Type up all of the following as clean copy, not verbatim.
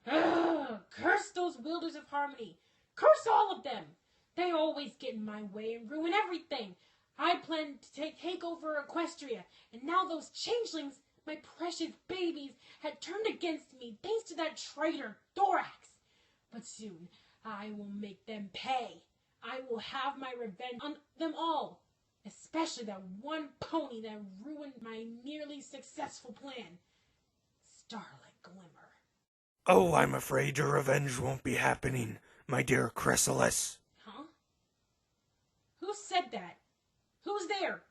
Ugh, curse those wielders of harmony. Curse all of them. They always get in my way and ruin everything. I planned to take over Equestria, and now those changelings, my precious babies, had turned against me thanks to that traitor, Thorax. But soon, I will make them pay. I will have my revenge on them all, especially that one pony that ruined my nearly successful plan. Starlight Glimmer. Oh, I'm afraid your revenge won't be happening, my dear Chrysalis. Huh? Who said that? Who's there?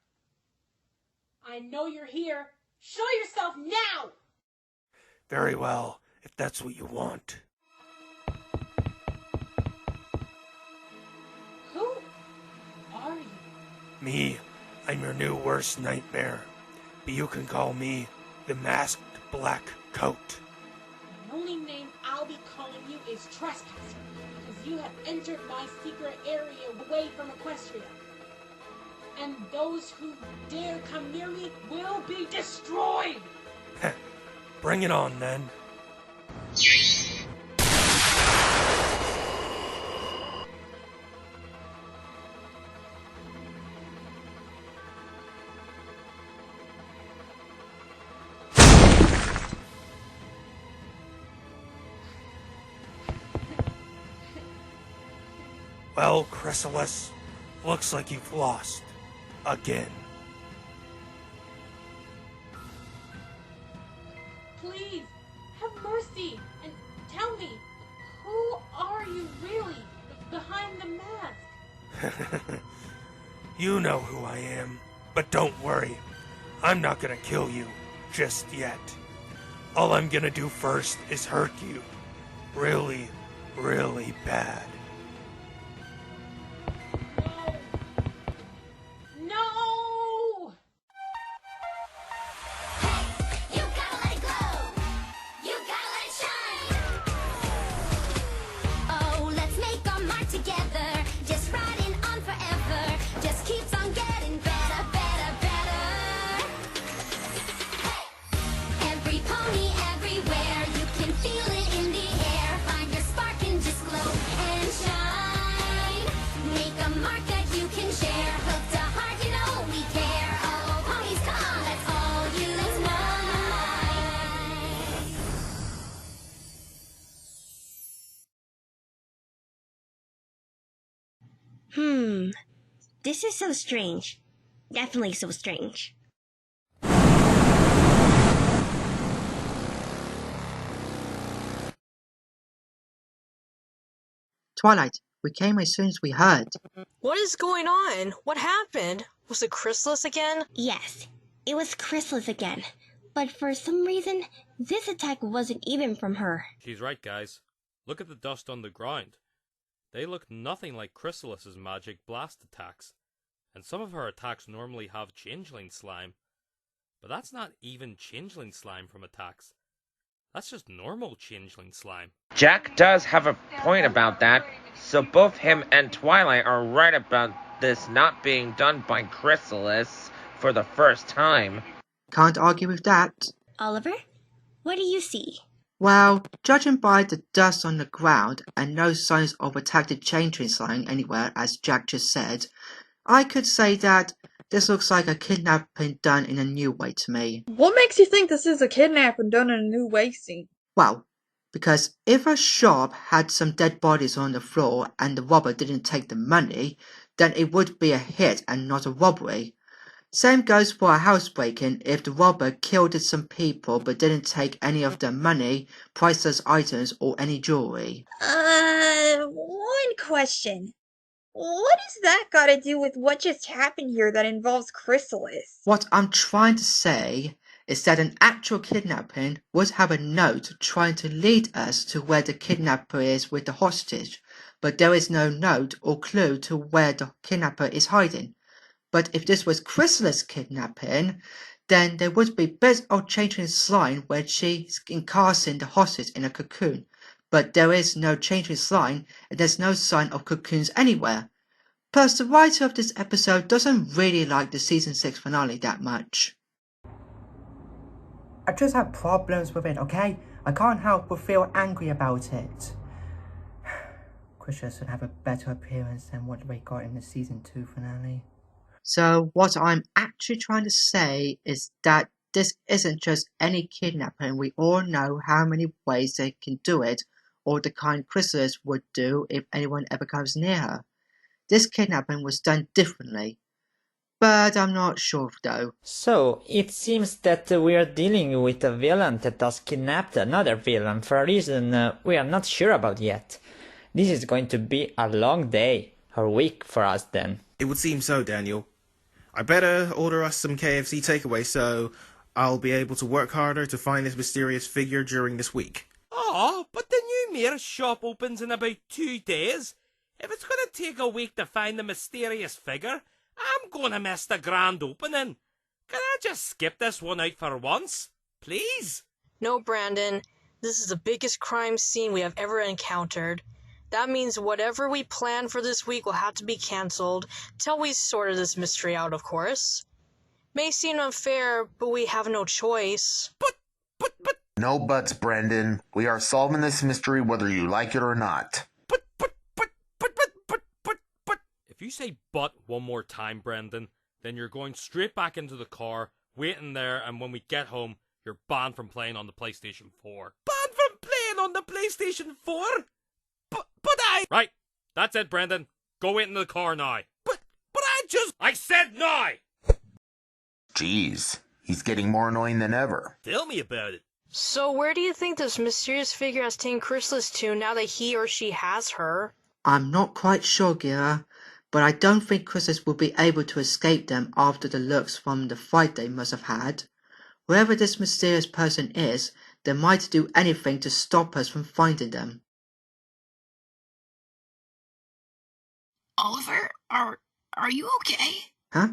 I know you're here. Show yourself now! Very well, if that's what you want. Who are you? Me, I'm your new worst nightmare. But you can call me the Masked Black Coat. The only name I'll be calling you is Trespasser, because you have entered my secret area away from Equestria. And those who dare come near me will be destroyed! Bring it on, then. Well, Chrysalis, looks like you've lost. Again. Please, have mercy, and tell me, who are you really behind the mask? You know who I am, but don't worry. I'm not gonna kill you just yet. All I'm gonna do first is hurt you. Really, really bad. No! You gotta let it glow. You gotta let it shine. Oh, let's make our mark together. Just riding on forever. Just keeps on getting better, better, better. Hey! Every pony, everywhere. You can feel it in the air. Find your spark and just glow and shine. Make a mark that you can share. Hooked to heart, you know we care. Oh, ponies, come on, that's all you know. This is so strange. Definitely so strange. Twilight, we came as soon as we heard. What is going on? What happened? Was it Chrysalis again? Yes, it was Chrysalis again. But for some reason, this attack wasn't even from her. She's right, guys. Look at the dust on the ground. They look nothing like Chrysalis's magic blast attacks, and some of her attacks normally have changeling slime. But that's not even changeling slime from attacks. That's just normal changeling slime. Jack does have a point about that, so both him and Twilight are right about this not being done by Chrysalis for the first time. Can't argue with that. Oliver, what do you see? Well, judging by the dust on the ground and no signs of attacked changeling slime anywhere, as Jack just said, I could say that this looks like a kidnapping done in a new way to me. What makes you think this is a kidnapping done in a new way, scene? Well, because if a shop had some dead bodies on the floor and the robber didn't take the money, then it would be a hit and not a robbery. Same goes for a housebreaking if the robber killed some people but didn't take any of their money, priceless items, or any jewelry. One question. What has that got to do with what just happened here that involves Chrysalis? What I'm trying to say is that an actual kidnapping would have a note trying to lead us to where the kidnapper is with the hostage, but there is no note or clue to where the kidnapper is hiding. But if this was Chrysalis kidnapping, then there would be bits of changeling slime where she's encasing the hostage in a cocoon. But there is no changeling slime and there's no sign of cocoons anywhere. Plus, the writer of this episode doesn't really like the season 6 finale that much. I just have problems with it, okay? I can't help but feel angry about it. Chris should have a better appearance than what we got in the season 2 finale. So what I'm actually trying to say is that this isn't just any kidnapping. We all know how many ways they can do it, or the kind Chrysalis would do if anyone ever comes near her. This kidnapping was done differently, but I'm not sure though. So, it seems that we are dealing with a villain that has kidnapped another villain for a reason we are not sure about yet. This is going to be a long day, or week for us then. It would seem so, Daniel. I better order us some KFC takeaway so I'll be able to work harder to find this mysterious figure during this week. Oh, but the new Mirror shop opens in about 2 days. If it's going to take a week to find the mysterious figure, I'm going to miss the grand opening. Can I just skip this one out for once? Please? No, Brandon. This is the biggest crime scene we have ever encountered. That means whatever we plan for this week will have to be cancelled till we sorted this mystery out, of course. May seem unfair, but we have no choice. But... No buts, Brandon. We are solving this mystery whether you like it or not. But... If you say but one more time, Brendan, then you're going straight back into the car, waiting there, and when we get home, you're banned from playing on the PlayStation 4. Banned from playing on the PlayStation 4? But I... Right, that's it, Brendan. Go wait in the car now. But I said now! Jeez, he's getting more annoying than ever. Tell me about it. So where do you think this mysterious figure has taken Chrysalis to now that he or she has her? I'm not quite sure, Gira, but I don't think Chrysalis will be able to escape them after the looks from the fight they must have had. Whoever this mysterious person is, they might do anything to stop us from finding them. Oliver, are you okay? Huh?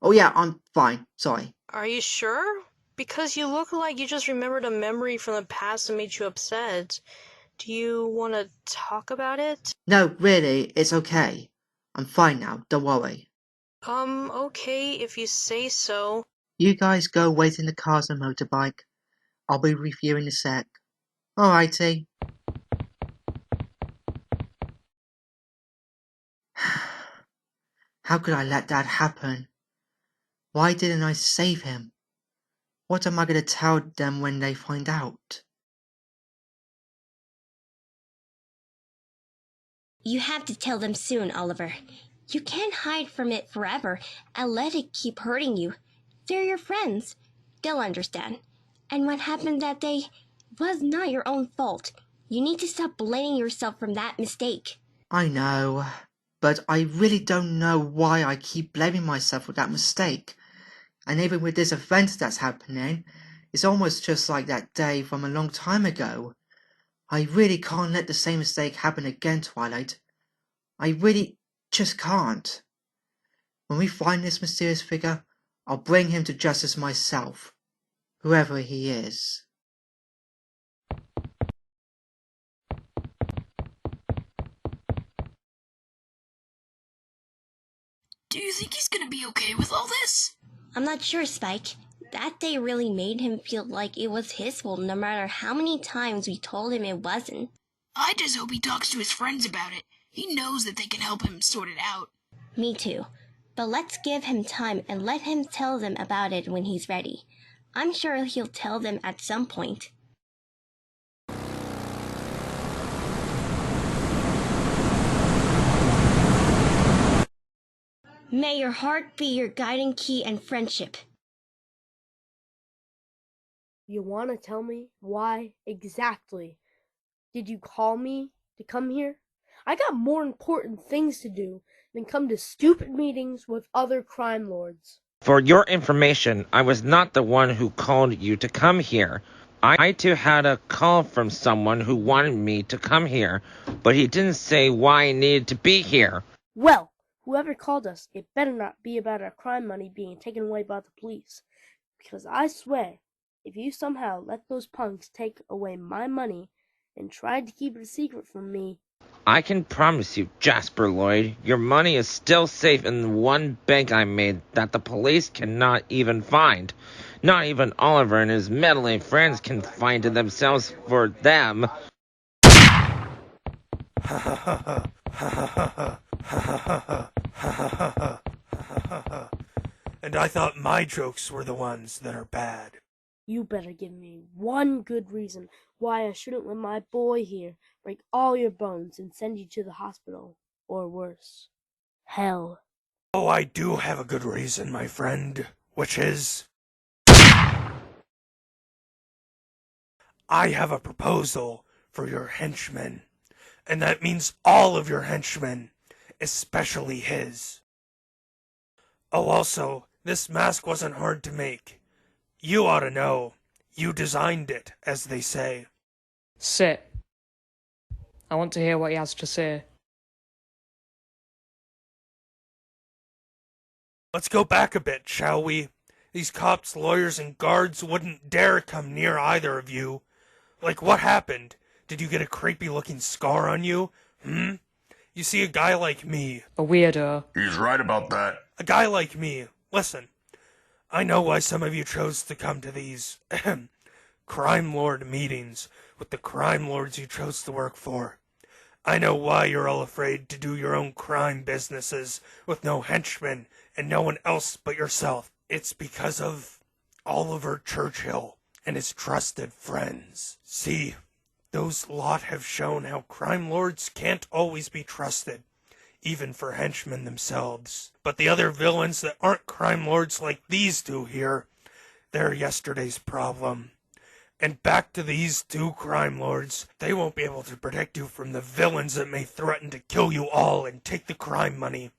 Oh yeah, I'm fine, sorry. Are you sure? Because you look like you just remembered a memory from the past that made you upset. Do you want to talk about it? No, really, it's okay. I'm fine now, don't worry. Okay, if you say so. You guys go wait in the cars and motorbike. I'll be with you in a sec. Alrighty. How could I let that happen? Why didn't I save him? What am I going to tell them when they find out? You have to tell them soon, Oliver. You can't hide from it forever and let it keep hurting you. They're your friends. They'll understand. And what happened that day was not your own fault. You need to stop blaming yourself from that mistake. I know, but I really don't know why I keep blaming myself for that mistake. And even with this event that's happening, it's almost just like that day from a long time ago. I really can't let the same mistake happen again, Twilight. I really just can't. When we find this mysterious figure, I'll bring him to justice myself, whoever he is. Do you think he's gonna be okay with all this? I'm not sure, Spike. That day really made him feel like it was his fault no matter how many times we told him it wasn't. I just hope he talks to his friends about it. He knows that they can help him sort it out. Me too. But let's give him time and let him tell them about it when he's ready. I'm sure he'll tell them at some point. May your heart be your guiding key and friendship. You want to tell me why exactly did you call me to come here? I got more important things to do than come to stupid meetings with other crime lords. For your information, I was not the one who called you to come here. I too had a call from someone who wanted me to come here, but he didn't say why I needed to be here. Well, whoever called us, it better not be about our crime money being taken away by the police. Because I swear, if you somehow let those punks take away my money and tried to keep it a secret from me... I can promise you, Jasper Lloyd, your money is still safe in one bank I made that the police cannot even find. Not even Oliver and his meddling friends can find themselves for them. And I thought my jokes were the ones that are bad. You better give me one good reason why I shouldn't let my boy here break all your bones and send you to the hospital. Or worse, hell. Oh, I do have a good reason, my friend, which is... I have a proposal for your henchmen, and that means all of your henchmen, especially his. Oh, also, this mask wasn't hard to make. You ought to know. You designed it, as they say. Sit. I want to hear what he has to say. Let's go back a bit, shall we? These cops, lawyers, and guards wouldn't dare come near either of you. Like, what happened? Did you get a creepy-looking scar on you? You see, a guy like me... A weirdo. He's right about that. A guy like me... Listen, I know why some of you chose to come to these... crime lord meetings with the crime lords you chose to work for. I know why you're all afraid to do your own crime businesses with no henchmen and no one else but yourself. It's because of Oliver Churchill and his trusted friends. See, those lot have shown how crime lords can't always be trusted, even for henchmen themselves. But the other villains that aren't crime lords like these two here, they're yesterday's problem. And back to these two crime lords, they won't be able to protect you from the villains that may threaten to kill you all and take the crime money.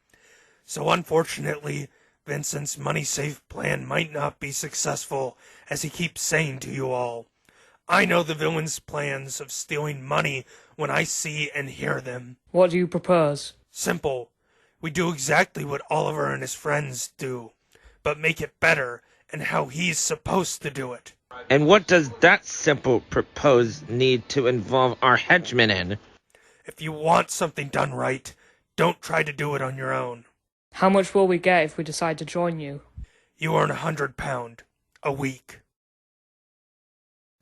So unfortunately, Vincent's money-safe plan might not be successful, as he keeps saying to you all. I know the villains' plans of stealing money when I see and hear them. What do you propose? Simple. We do exactly what Oliver and his friends do, but make it better and how he's supposed to do it. And what does that simple propose need to involve our henchmen in? If you want something done right, don't try to do it on your own. How much will we get if we decide to join you? You earn £100 a week.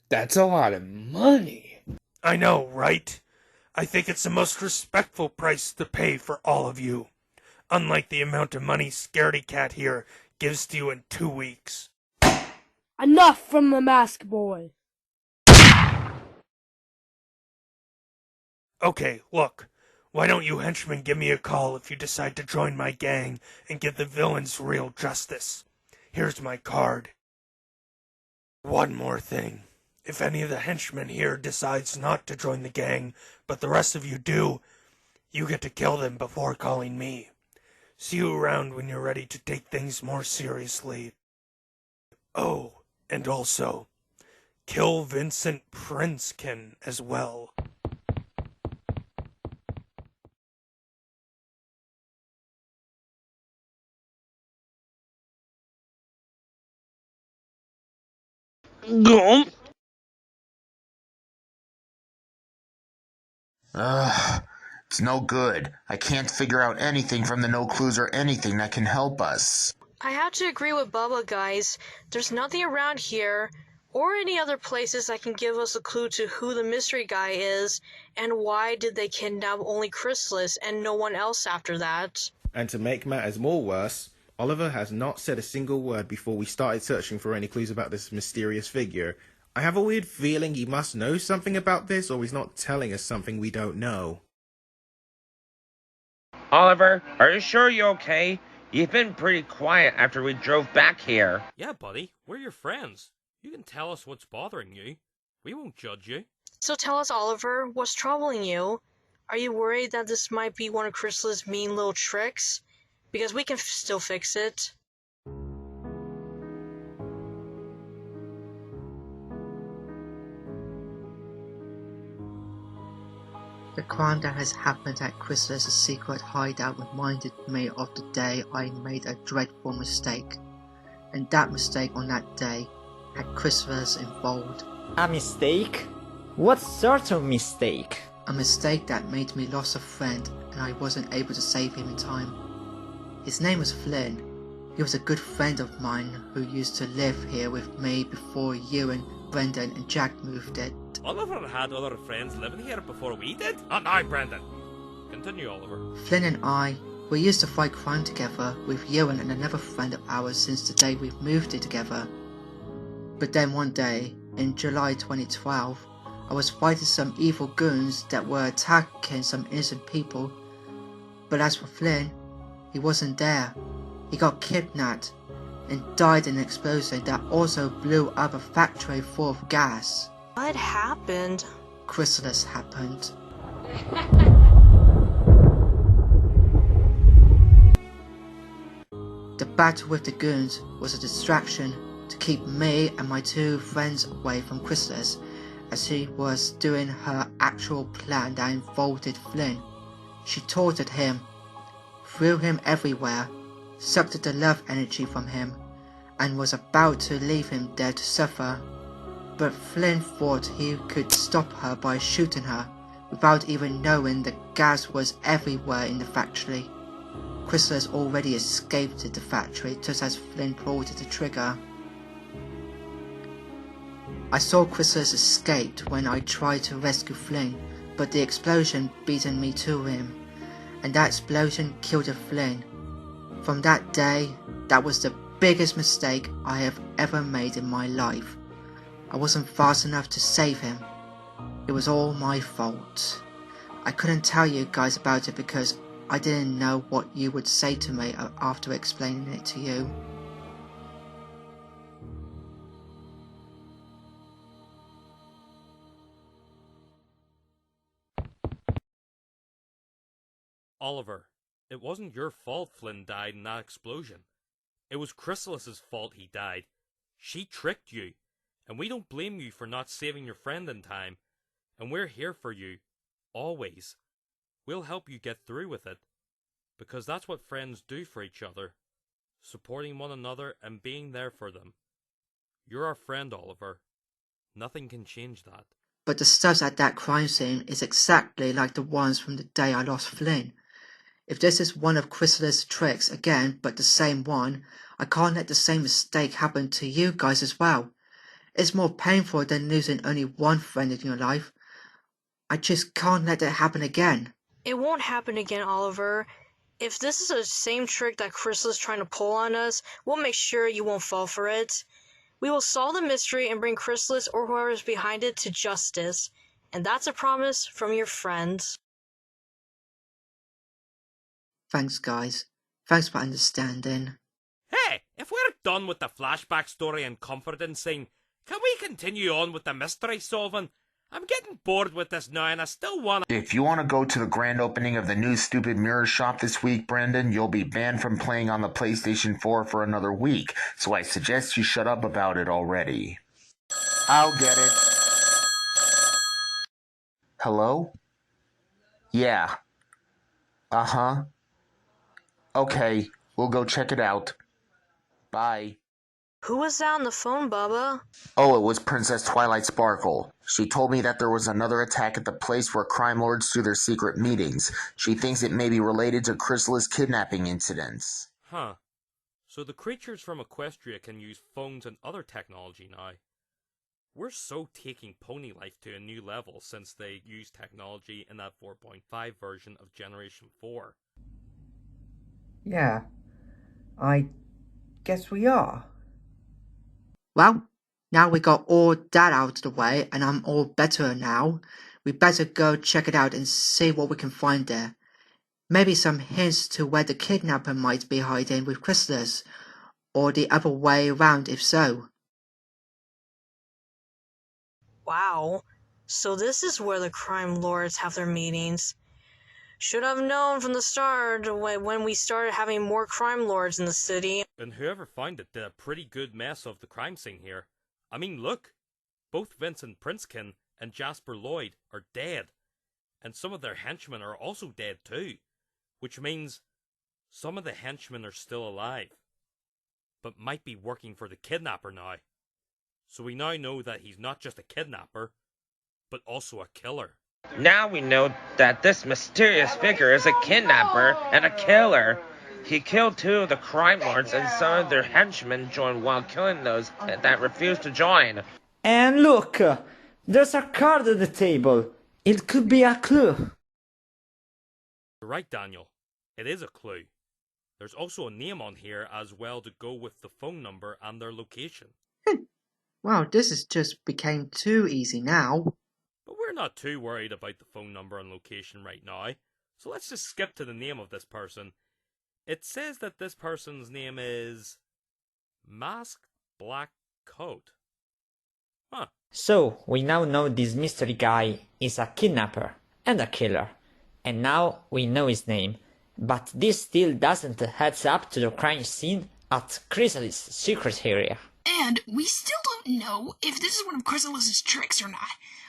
That's a lot of money. I know, right? I think it's the most respectful price to pay for all of you. Unlike the amount of money Scaredy Cat here gives to you in 2 weeks. Enough from the mask boy. Okay, look. Why don't you henchmen give me a call if you decide to join my gang and give the villains real justice? Here's my card. One more thing. If any of the henchmen here decides not to join the gang, but the rest of you do, you get to kill them before calling me. See you around when you're ready to take things more seriously. Oh, and also, kill Vincent Princekin as well. Gump. It's no good. I can't figure out anything from the no clues or anything that can help us. I have to agree with Bubba, guys. There's nothing around here or any other places that can give us a clue to who the mystery guy is and why did they kidnap only Chrysalis and no one else after that. And to make matters more worse, Oliver has not said a single word before we started searching for any clues about this mysterious figure. I have a weird feeling he must know something about this, or he's not telling us something we don't know. Oliver, are you sure you're okay? You've been pretty quiet after we drove back here. Yeah, buddy, we're your friends. You can tell us what's bothering you. We won't judge you. So tell us, Oliver, what's troubling you? Are you worried that this might be one of Chrysalis' mean little tricks? Because we can still fix it. The crime that has happened at Chrysalis' secret hideout reminded me of the day I made a dreadful mistake. And that mistake on that day had Chrysalis involved. A mistake? What sort of mistake? A mistake that made me lose a friend and I wasn't able to save him in time. His name was Flynn. He was a good friend of mine who used to live here with me before you and Brendan and Jack moved it. Oliver had other friends living here before we did. Not now, Brendan. Continue, Oliver. Flynn and I, we used to fight crime together with Ewan and another friend of ours since the day we moved here together. But then one day, in July 2012, I was fighting some evil goons that were attacking some innocent people. But as for Flynn, he wasn't there. He got kidnapped and died in an explosion that also blew up a factory full of gas. What happened? Chrysalis happened. The battle with the goons was a distraction to keep me and my two friends away from Chrysalis, as she was doing her actual plan that involved Flynn. She tortured him, threw him everywhere, sucked the love energy from him, and was about to leave him there to suffer. But Flynn thought he could stop her by shooting her, without even knowing the gas was everywhere in the factory. Chrysalis already escaped the factory just as Flynn pulled the trigger. I saw Chrysalis escaped when I tried to rescue Flynn, but the explosion beat me to him, and that explosion killed Flynn. From that day, that was the biggest mistake I have ever made in my life. I wasn't fast enough to save him. It was all my fault. I couldn't tell you guys about it because I didn't know what you would say to me after explaining it to you. Oliver, it wasn't your fault Flynn died in that explosion. It was Chrysalis's fault he died. She tricked you, and we don't blame you for not saving your friend in time. And we're here for you, always. We'll help you get through with it, because that's what friends do for each other, supporting one another and being there for them. You're our friend, Oliver. Nothing can change that. But the stuff at that crime scene is exactly like the ones from the day I lost Flynn. If this is one of Chrysalis' tricks again, but the same one, I can't let the same mistake happen to you guys as well. It's more painful than losing only one friend in your life. I just can't let it happen again. It won't happen again, Oliver. If this is the same trick that Chrysalis is trying to pull on us, we'll make sure you won't fall for it. We will solve the mystery and bring Chrysalis or whoever is behind it to justice. And that's a promise from your friends. Thanks, guys. Thanks for understanding. Hey, if we're done with the flashback story and comforting scene, can we continue on with the mystery solving? I'm getting bored with this now and I still want to... If you want to go to the grand opening of the new Stupid Mirror shop this week, Brendan, you'll be banned from playing on the PlayStation 4 for another week, so I suggest you shut up about it already. I'll get it. Hello? Yeah. Uh-huh. Okay, we'll go check it out. Bye. Who was that on the phone, Bubba? Oh, it was Princess Twilight Sparkle. She told me that there was another attack at the place where crime lords do their secret meetings. She thinks it may be related to Chrysalis' kidnapping incidents. Huh. So the creatures from Equestria can use phones and other technology now. We're so taking pony life to a new level since they used technology in that 4.5 version of Generation 4. Yeah, I guess we are. Well, now we got all that out of the way and I'm all better now. We better go check it out and see what we can find there. Maybe some hints to where the kidnapper might be hiding with Chrysalis, or the other way around if so. Wow. So this is where the crime lords have their meetings. Should have known from the start when we started having more crime lords in the city. And whoever found it did a pretty good mess of the crime scene here. I mean, look. Both Vincent Princekin and Jasper Lloyd are dead. And some of their henchmen are also dead too. Which means some of the henchmen are still alive. But might be working for the kidnapper now. So we now know that he's not just a kidnapper, but also a killer. Now we know that this mysterious figure is a kidnapper and a killer. He killed 2 of the crime lords and some of their henchmen joined while killing those that refused to join. And look, there's a card at the table. It could be a clue. You're right, Daniel. It is a clue. There's also a name on here as well to go with the phone number and their location. Well, this has just became too easy now. But we're not too worried about the phone number and location right now, so let's just skip to the name of this person. It says that this person's name is Masked Black Coat. Huh. So, we now know this mystery guy is a kidnapper and a killer. And now we know his name. But this still doesn't heads up to the crime scene at Chrysalis' secret area. And we still don't know if this is one of Chrysalis' tricks or not.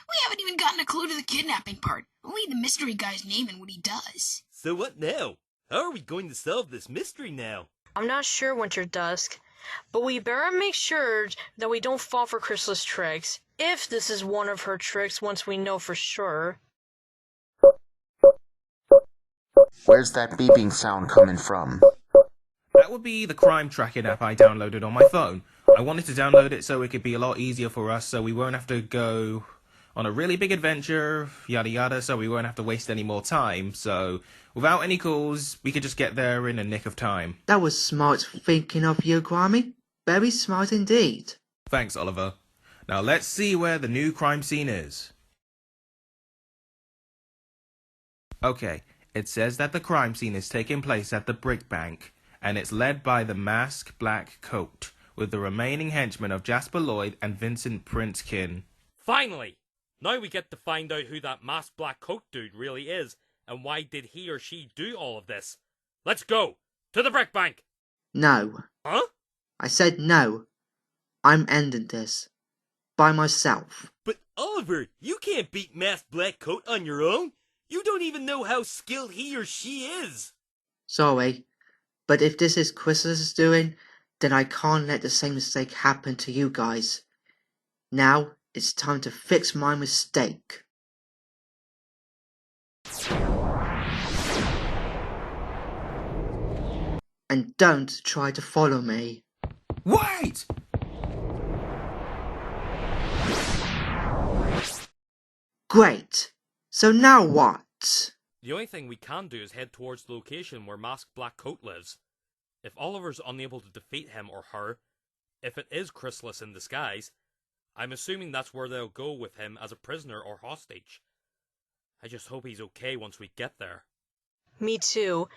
We haven't even gotten a clue to the kidnapping part. Only the mystery guy's name and what he does. So what now? How are we going to solve this mystery now? I'm not sure, Winter Dusk, but we better make sure that we don't fall for Chrysalis' tricks, if this is one of her tricks once we know for sure. Where's that beeping sound coming from? That would be the crime tracking app I downloaded on my phone. I wanted to download it so it could be a lot easier for us, so we won't have to go on a really big adventure, yada yada, so we won't have to waste any more time. So, without any calls, we could just get there in a nick of time. That was smart thinking of you, Grammy. Very smart indeed. Thanks, Oliver. Now let's see where the new crime scene is. Okay, it says that the crime scene is taking place at the Brick Bank, and it's led by the Masked Black Coat, with the remaining henchmen of Jasper Lloyd and Vincent Princekin. Finally! Now we get to find out who that masked black coat dude really is, and why did he or she do all of this. Let's go! To the Brick Bank! No. Huh? I said no. I'm ending this. By myself. But Oliver, you can't beat Masked Black Coat on your own. You don't even know how skilled he or she is. Sorry, but if this is Chrysalis' doing, then I can't let the same mistake happen to you guys. Now, it's time to fix my mistake. And don't try to follow me. Wait! Great! So now what? The only thing we can do is head towards the location where Masked Black Coat lives. If Oliver's unable to defeat him or her, if it is Chrysalis in disguise, I'm assuming that's where they'll go with him as a prisoner or hostage. I just hope he's okay once we get there. Me too.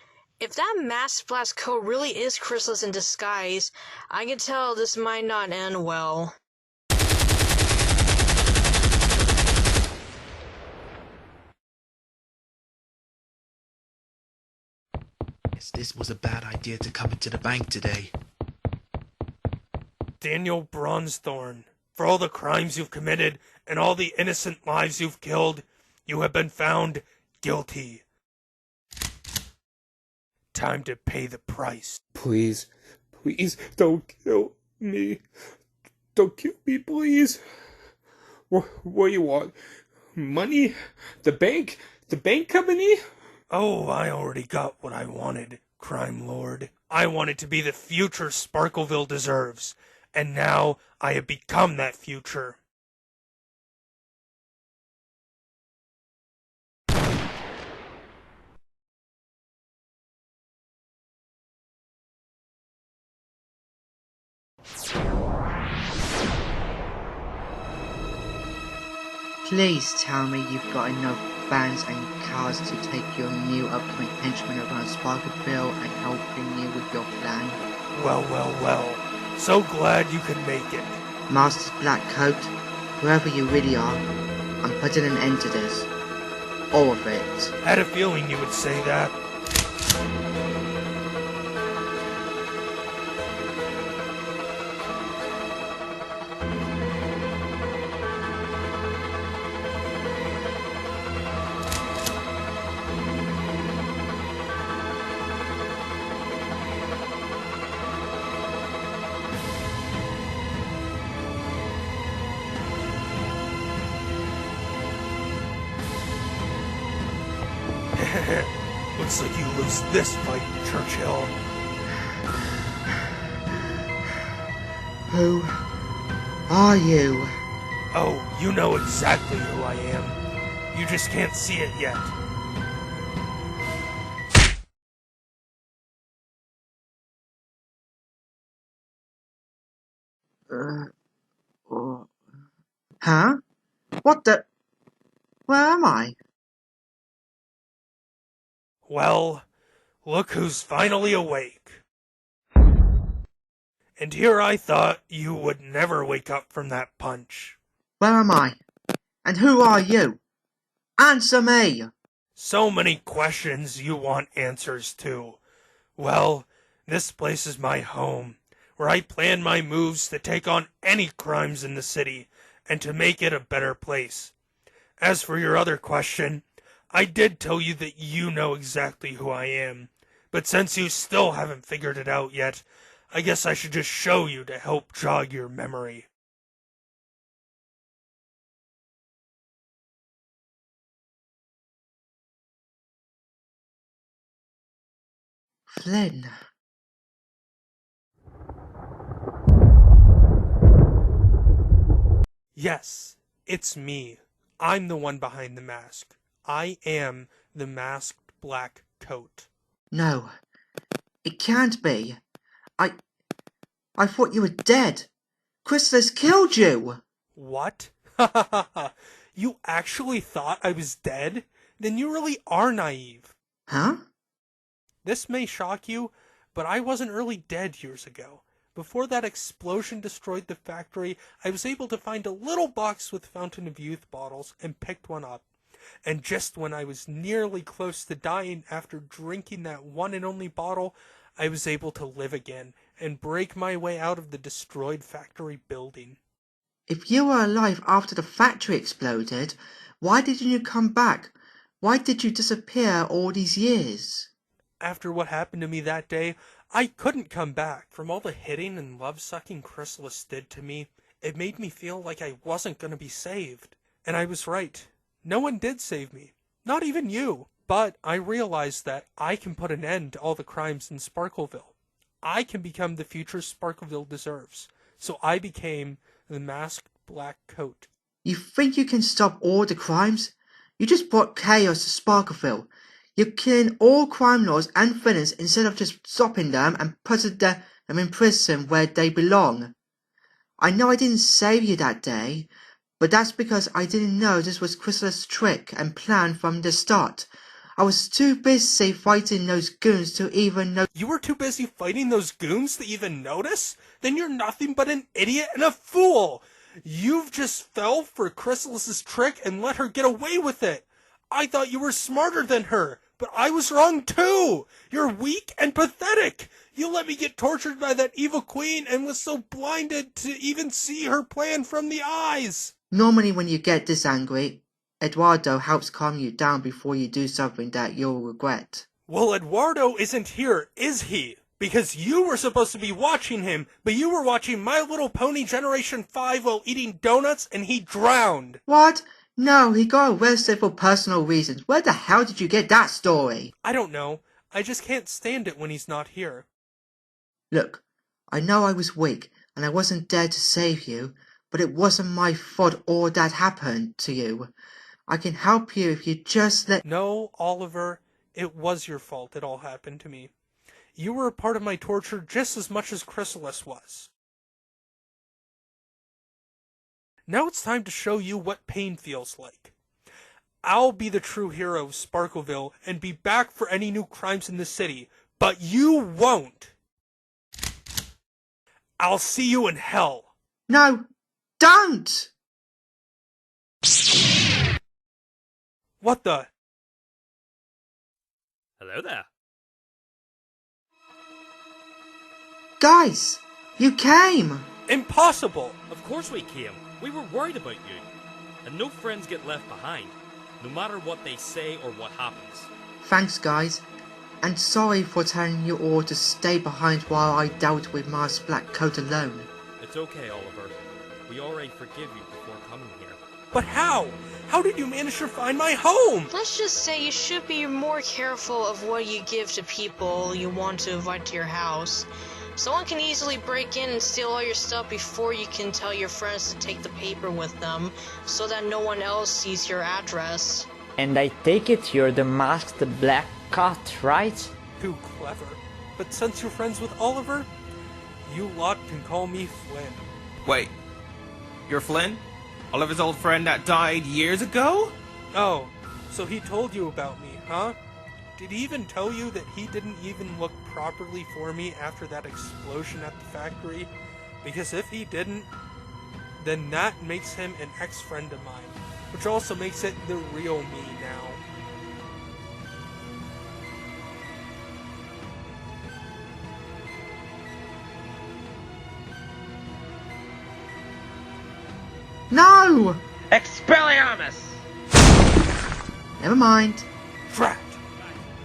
If that masked black coat really is Chrysalis in disguise, I can tell this might not end well. Guess this was a bad idea to come into the bank today. Daniel Bronzethorn, for all the crimes you've committed and all the innocent lives you've killed, you have been found guilty. Time to pay the price. Please, please don't kill me. Don't kill me, please. What do you want? Money? The bank? The bank company? Oh, I already got what I wanted, crime lord. I wanted to be the future Sparkleville deserves, and now I have become that future. Please tell me you've got enough vans and cars to take your new upcoming henchmen around Sparkleville and helping you with your plan. Well, well, well. So glad you could make it. Master Black Coat, whoever you really are, I'm putting an end to this. All of it. Had a feeling you would say that. Looks like you lose this fight, Churchill. Who are you? Oh, you know exactly who I am. You just can't see it yet. Huh? What the? Where am I? Well, look who's finally awake. And here I thought you would never wake up from that punch. Where am I? And who are you? Answer me! So many questions you want answers to. Well, this place is my home, where I plan my moves to take on any crimes in the city, and to make it a better place. As for your other question, I did tell you that you know exactly who I am, but since you still haven't figured it out yet, I guess I should just show you to help jog your memory. Flynn. Yes, it's me. I'm the one behind the mask. I am the masked black coat. No, it can't be. I thought you were dead. Chrysalis killed you. What? Ha ha ha ha. You actually thought I was dead? Then you really are naive. Huh? This may shock you, but I wasn't really dead years ago. Before that explosion destroyed the factory, I was able to find a little box with Fountain of Youth bottles and picked one up. And just when I was nearly close to dying after drinking that one and only bottle, I was able to live again and break my way out of the destroyed factory building. If you were alive after the factory exploded, why didn't you come back? Why did you disappear all these years? After what happened to me that day, I couldn't come back. From all the hitting and love-sucking Chrysalis did to me, it made me feel like I wasn't going to be saved. And I was right. No one did save me. Not even you. But I realized that I can put an end to all the crimes in Sparkleville. I can become the future Sparkleville deserves. So I became the masked black coat. You think you can stop all the crimes? You just brought chaos to Sparkleville. You're killing all crime lords and villains instead of just stopping them and putting them in prison where they belong. I know I didn't save you that day, but that's because I didn't know this was Chrysalis' trick and plan from the start. I was too busy fighting those goons to even know. You were too busy fighting those goons to even notice? Then you're nothing but an idiot and a fool! You've just fell for Chrysalis' trick and let her get away with it! I thought you were smarter than her, but I was wrong too! You're weak and pathetic! You let me get tortured by that evil queen and was so blinded to even see her plan from the eyes! Normally when you get this angry, Eduardo helps calm you down before you do something that you'll regret. Well, Eduardo isn't here, is he? Because you were supposed to be watching him, but you were watching My Little Pony Generation 5 while eating donuts and he drowned. What? No, he got arrested for personal reasons. Where the hell did you get that story? I don't know. I just can't stand it when he's not here. Look, I know I was weak and I wasn't there to save you, but it wasn't my fault all that happened to you. I can help you if you just let— No, Oliver, it was your fault it all happened to me. You were a part of my torture just as much as Chrysalis was. Now it's time to show you what pain feels like. I'll be the true hero of Sparkleville and be back for any new crimes in the city, but you won't! I'll see you in hell! No, don't! What the? Hello there. Guys, you came! Impossible! Of course we came. We were worried about you. And no friends get left behind, no matter what they say or what happens. Thanks, guys. And sorry for telling you all to stay behind while I dealt with Masked Black Coat alone. It's okay, Oliver. We already forgive you before coming here. But how? How did you manage to find my home? Let's just say you should be more careful of what you give to people you want to invite to your house. Someone can easily break in and steal all your stuff before you can tell your friends to take the paper with them, so that no one else sees your address. And I take it you're the masked black cat, right? Too clever. But since you're friends with Oliver, you lot can call me Flynn. Wait, you're Flynn? Oliver's old friend that died years ago? Oh, so he told you about me, huh? Did he even tell you that he didn't even look properly for me after that explosion at the factory? Because if he didn't, then that makes him an ex-friend of mine, which also makes it the real me now. No! Expelliarmus! Never mind. Drat!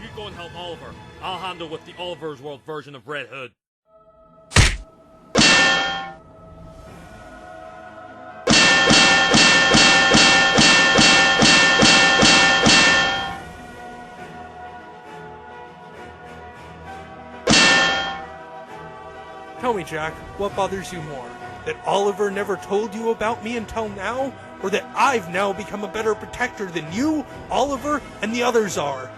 You go and help Oliver. I'll handle with the Oliversworld version of Red Hood. Tell me, Jack, what bothers you more? That Oliver never told you about me until now? Or that I've now become a better protector than you, Oliver, and the others are?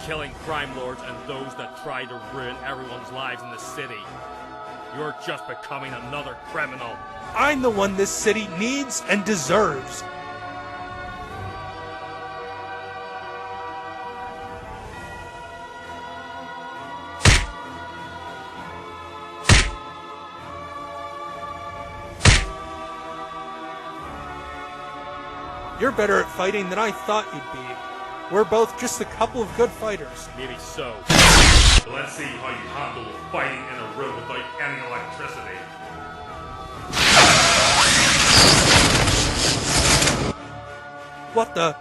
Killing crime lords and those that try to ruin everyone's lives in the city. You're just becoming another criminal. I'm the one this city needs and deserves. You're better at fighting than I thought you'd be. We're both just a couple of good fighters. Maybe so. But let's see how you handle fighting in a room without any electricity. What the?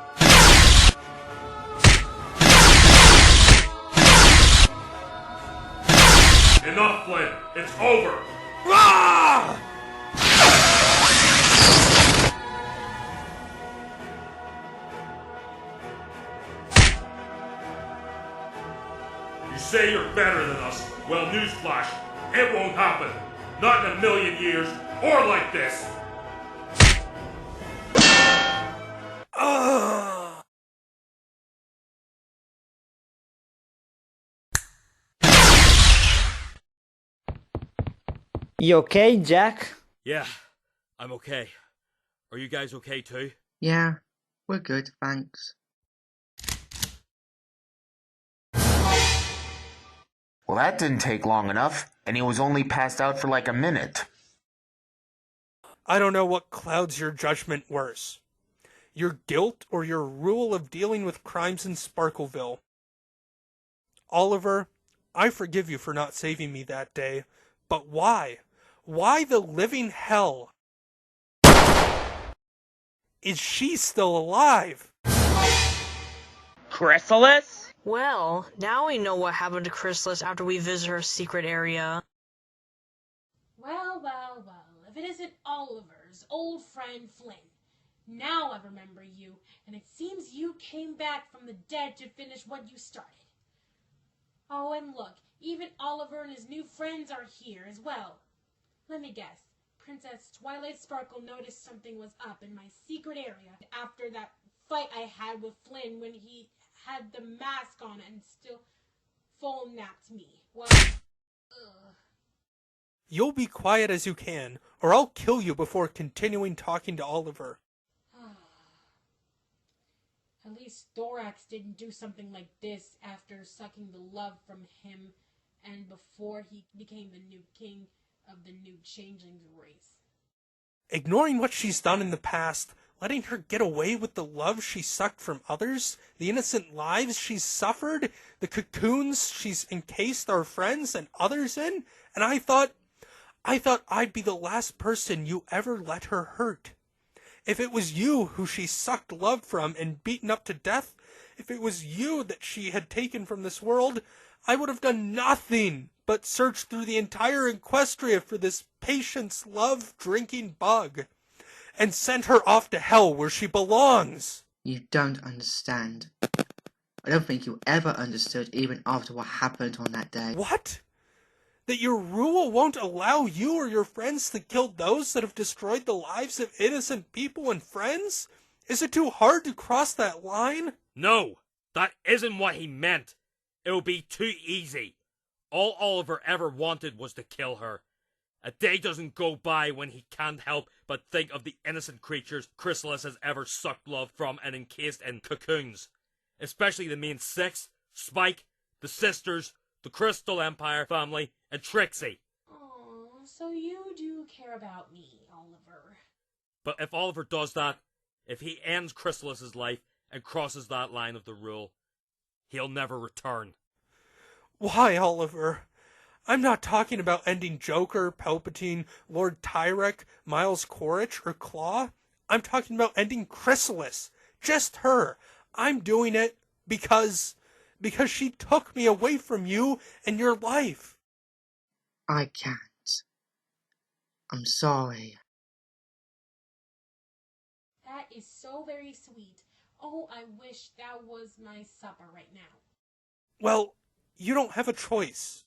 Enough, Flynn! It's over! Ah! You say you're better than us. Well, newsflash, it won't happen. Not in a million years, or like this. You okay, Jack? Yeah, I'm okay. Are you guys okay too? Yeah, we're good, thanks. Well, that didn't take long enough, and he was only passed out for like a minute. I don't know what clouds your judgment worse. Your guilt or your rule of dealing with crimes in Sparkleville. Oliver, I forgive you for not saving me that day, but why? Why the living hell? Is she still alive? Chrysalis? Well, now we know what happened to Chrysalis after we visit her secret area. Well, well, well, if it isn't Oliver's old friend Flynn. Now I remember you, and it seems you came back from the dead to finish what you started. Oh, and look, even Oliver and his new friends are here as well. Let me guess, Princess Twilight Sparkle noticed something was up in my secret area after that fight I had with Flynn when he had the mask on and still full napped me. Well, ugh. You'll be quiet as you can, or I'll kill you before continuing talking to Oliver. At least Thorax didn't do something like this after sucking the love from him and before he became the new king of the new changelings race. Ignoring what she's done in the past, letting her get away with the love she sucked from others, the innocent lives she's suffered, the cocoons she's encased our friends and others in, and I thought I'd be the last person you ever let her hurt. If it was you who she sucked love from and beaten up to death, If it was you that she had taken from this world, I would have done nothing but search through the entire Equestria for this patient's love-drinking bug, and sent her off to hell where she belongs. You don't understand. I don't think you ever understood even after what happened on that day. What? That your rule won't allow you or your friends to kill those that have destroyed the lives of innocent people and friends? Is it too hard to cross that line? No, that isn't what he meant. It would be too easy. All Oliver ever wanted was to kill her. A day doesn't go by when he can't help but think of the innocent creatures Chrysalis has ever sucked love from and encased in cocoons. Especially the main six, Spike, the sisters, the Crystal Empire family, and Trixie. Oh, so you do care about me, Oliver. But if Oliver does that, if he ends Chrysalis's life and crosses that line of the rule, he'll never return. Why, Oliver? I'm not talking about ending Joker, Palpatine, Lord Tyrek, Miles Quaritch, or Claw. I'm talking about ending Chrysalis. Just her. I'm doing it because she took me away from you and your life. I can't. I'm sorry. That is so very sweet. Oh, I wish that was my supper right now. Well, you don't have a choice.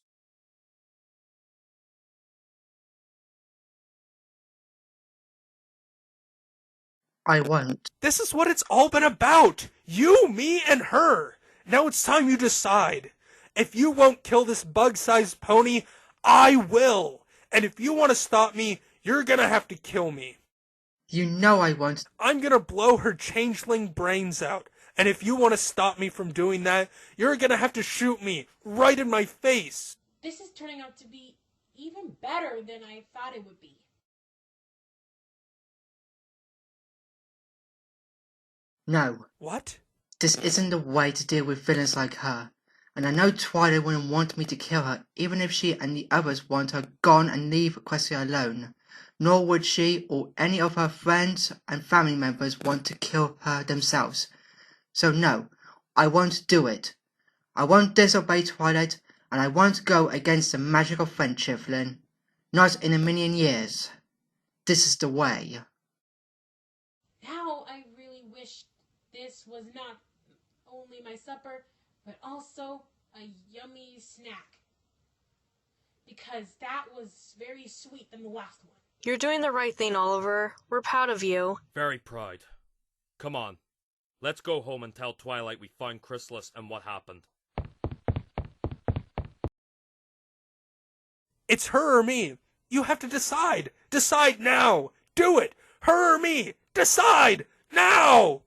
I won't. This is what it's all been about. You, me, and her. Now it's time you decide. If you won't kill this bug-sized pony, I will. And if you want to stop me, you're gonna have to kill me. You know I won't. I'm gonna blow her changeling brains out. And if you want to stop me from doing that, you're gonna have to shoot me right in my face. This is turning out to be even better than I thought it would be. No. What? This isn't the way to deal with villains like her. And I know Twilight wouldn't want me to kill her, even if she and the others want her gone and leave Equestria alone. Nor would she or any of her friends and family members want to kill her themselves. So no, I won't do it. I won't disobey Twilight, and I won't go against the magic of friendship, Lynn. Not in a million years. This is the way. Now I really wish this was not only my supper, but also a yummy snack. Because that was very sweet than the last one. You're doing the right thing, Oliver. We're proud of you. Very proud. Come on. Let's go home and tell Twilight we found Chrysalis and what happened. It's her or me. You have to decide. Decide now. Do it. Her or me. Decide now.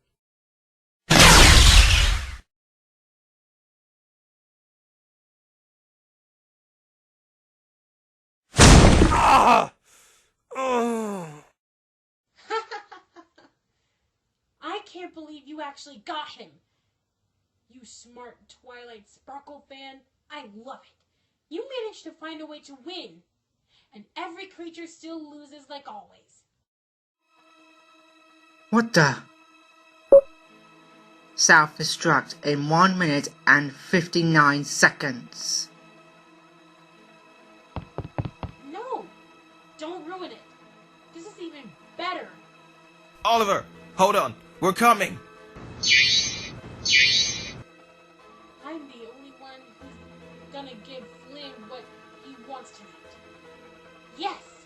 Ah! Oh. I can't believe you actually got him. You smart Twilight Sparkle fan. I love it. You managed to find a way to win. And every creature still loses like always. What the? Self-destruct in 1 minute and 59 seconds. No! Don't ruin it. This is even better. Oliver, hold on. We're coming. I'm the only one who's gonna give Flynn what he wants tonight. Yes!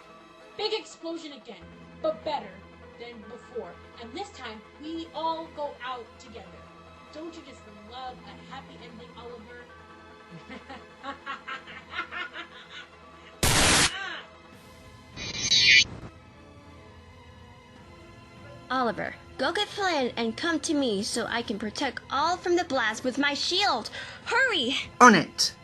Big explosion again, but better than before. And this time, we all go out together. Don't you just love a happy ending, Oliver? Oliver, go get Flynn and come to me so I can protect all from the blast with my shield. Hurry! On it!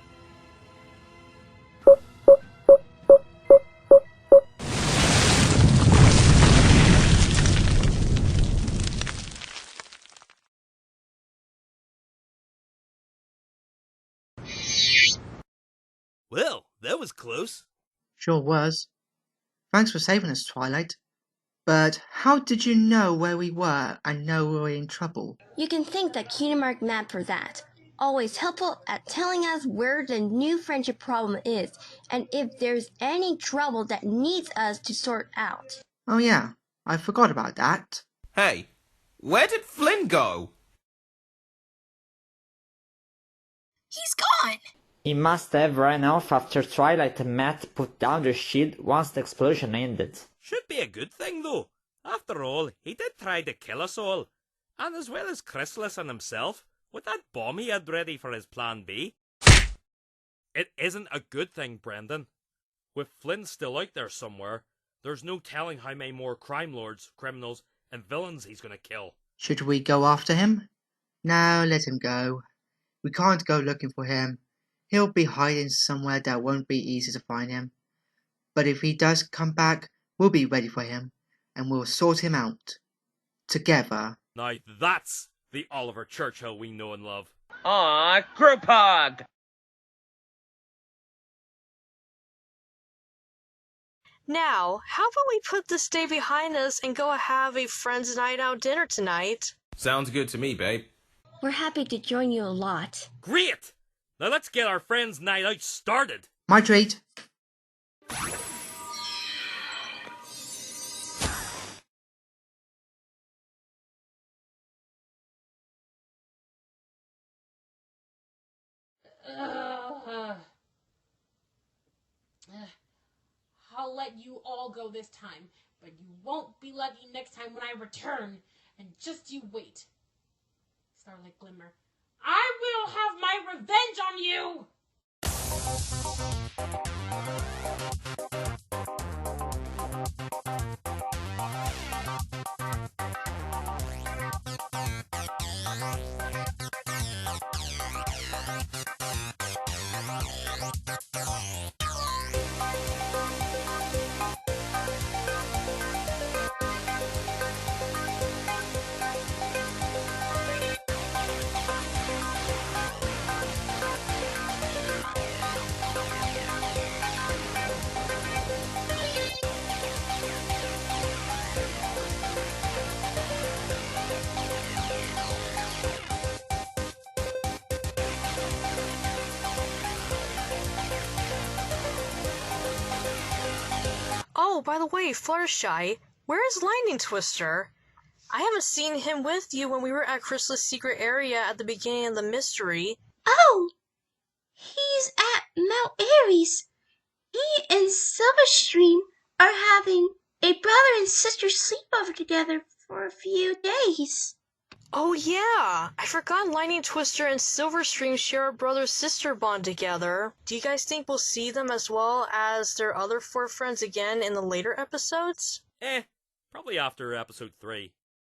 Well, that was close. Sure was. Thanks for saving us, Twilight. But how did you know where we were and know we were in trouble? You can thank the cutie mark map for that. Always helpful at telling us where the new friendship problem is and if there's any trouble that needs us to sort out. Oh yeah, I forgot about that. Hey, where did Flynn go? He's gone! He must have ran off after Twilight and Matt put down the shield once the explosion ended. Should be a good thing, though. After all, he did try to kill us all. And as well as Chrysalis and himself, with that bomb he had ready for his plan B. It isn't a good thing, Brendan. With Flynn still out there somewhere, there's no telling how many more crime lords, criminals, and villains he's gonna kill. Should we go after him? No, let him go. We can't go looking for him. He'll be hiding somewhere that won't be easy to find him. But if he does come back, we'll be ready for him, and we'll sort him out. Together. Now that's the Oliver Churchill we know and love. Aw, group hug! Now, how about we put this day behind us and go have a friends' night out dinner tonight? Sounds good to me, babe. We're happy to join you a lot. Great! Now let's get our friends' night out started. My treat. I'll let you all go this time, but you won't be lucky next time when I return. And just you wait. Starlight Glimmer, I will have my revenge on you! Oh, by the way, Fluttershy, where is Lightning Twister? I haven't seen him with you when we were at Chrysalis' secret area at the beginning of the mystery. Oh! He's at Mount Ares. He and Silverstream are having a brother and sister sleepover together for a few days. Oh yeah, I forgot Lightning Twister and Silverstream share a brother-sister bond together. Do you guys think we'll see them as well as their other four friends again in the later episodes? Probably after episode 3.